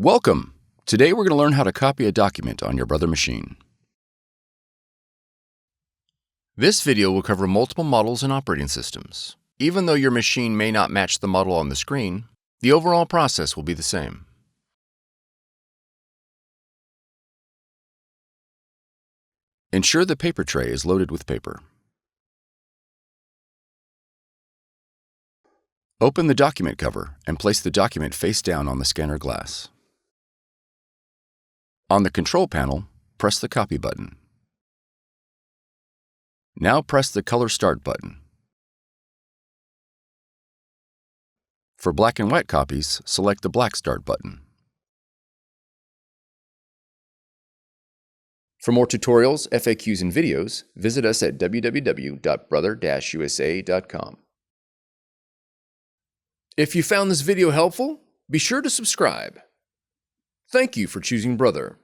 Welcome! Today we're going to learn how to copy a document on your Brother machine. This video will cover multiple models and operating systems. Even though your machine may not match the model on the screen, the overall process will be the same. Ensure the paper tray is loaded with paper. Open the document cover and place the document face down on the scanner glass. On the control panel, press the Copy button. Now press the Color Start button. For black and white copies, select the Black Start button. For more tutorials, FAQs, and videos, visit us at www.brother-usa.com. If you found this video helpful, be sure to subscribe. Thank you for choosing Brother.